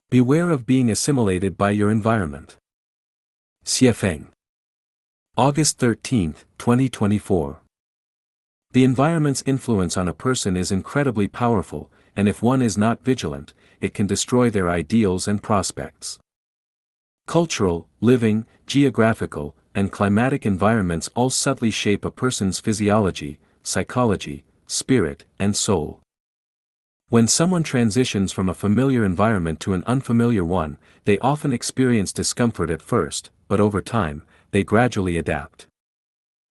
Beware of being assimilated by your environment. Xiefeng. August 13, 2024. The environment's influence on a person is incredibly powerful, and if one is not vigilant, it can destroy their ideals and prospects. Cultural, living, geographical, and climatic environments all subtly shape a person's physiology, psychology, spirit, and soul. When someone transitions from a familiar environment to an unfamiliar one, they often experience discomfort at first, but over time, they gradually adapt.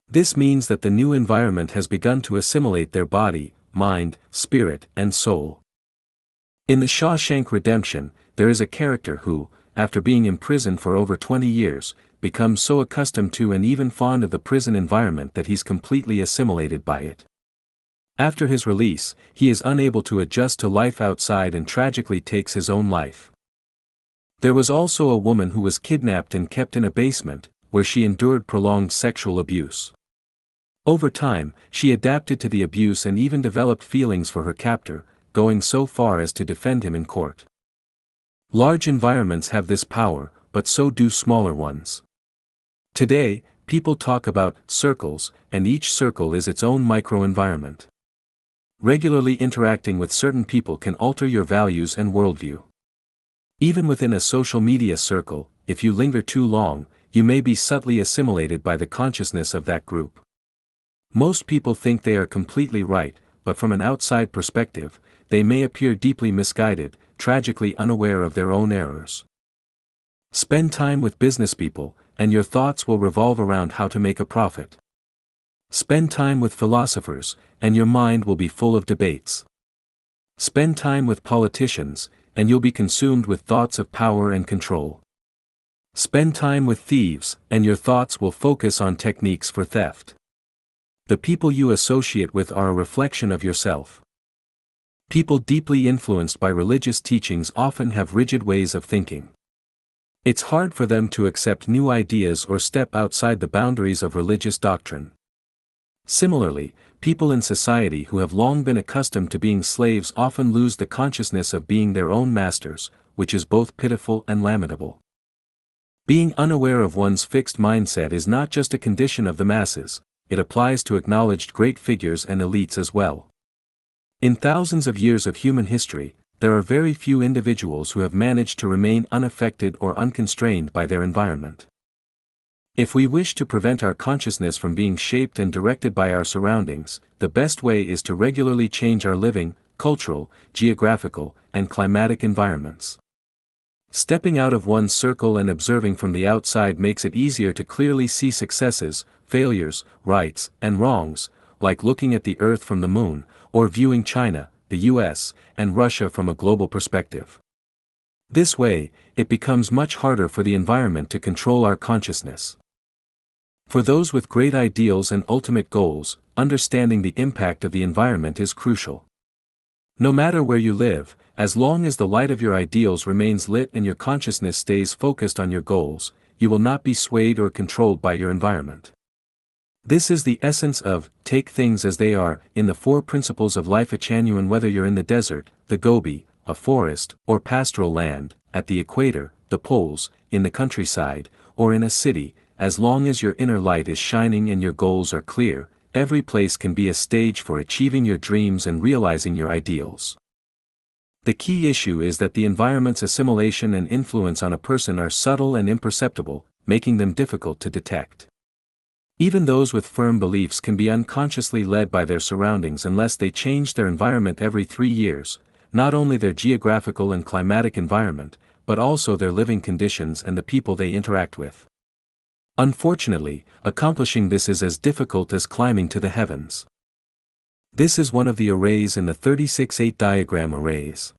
This means that the new environment has begun to assimilate their body, mind, spirit, and soul. In The Shawshank Redemption, there is a character who, after being imprisoned for over 20 years, becomes so accustomed to and even fond of the prison environment that he's completely assimilated by it. After his release, he is unable to adjust to life outside and tragically takes his own life. There was also a woman who was kidnapped and kept in a basement, where she endured prolonged sexual abuse. Over time, she adapted to the abuse and even developed feelings for her captor, going so far as to defend him in court. Large environments have this power, but so do smaller ones. Today, people talk about circles, and each circle is its own microenvironment. Regularly interacting with certain people can alter your values and worldview. Even within a social media circle, if you linger too long, you may be subtly assimilated by the consciousness of that group. Most people think they are completely right, but from an outside perspective, they may appear deeply misguided, tragically unaware of their own errors. Spend time with business people, and your thoughts will revolve around how to make a profit. Spend time with philosophers, and your mind will be full of debates. Spend time with politicians, and you'll be consumed with thoughts of power and control. Spend time with thieves, and your thoughts will focus on techniques for theft. The people you associate with are a reflection of yourself. People deeply influenced by religious teachings often have rigid ways of thinking. It's hard for them to accept new ideas or step outside the boundaries of religious doctrine. Similarly, people in society who have long been accustomed to being slaves often lose the consciousness of being their own masters, which is both pitiful and lamentable. Being unaware of one's fixed mindset is not just a condition of the masses, it applies to acknowledged great figures and elites as well. In thousands of years of human history, there are very few individuals who have managed to remain unaffected or unconstrained by their environment. If we wish to prevent our consciousness from being shaped and directed by our surroundings, the best way is to regularly change our living, cultural, geographical, and climatic environments. Stepping out of one's circle and observing from the outside makes it easier to clearly see successes, failures, rights, and wrongs, like looking at the Earth from the Moon, or viewing China, the US, and Russia from a global perspective. This way, it becomes much harder for the environment to control our consciousness. For those with great ideals and ultimate goals, understanding the impact of the environment is crucial. No matter where you live, as long as the light of your ideals remains lit and your consciousness stays focused on your goals, you will not be swayed or controlled by your environment. This is the essence of "take things as they are" in the 4 principles of Lifechanyuan. Whether you're in the desert, the Gobi, a forest, or pastoral land, at the equator, the poles, in the countryside, or in a city, as long as your inner light is shining and your goals are clear, every place can be a stage for achieving your dreams and realizing your ideals. The key issue is that the environment's assimilation and influence on a person are subtle and imperceptible, making them difficult to detect. Even those with firm beliefs can be unconsciously led by their surroundings unless they change their environment every 3 years, not only their geographical and climatic environment, but also their living conditions and the people they interact with. Unfortunately, accomplishing this is as difficult as climbing to the heavens. This is one of the arrays in the 36-8 diagram arrays.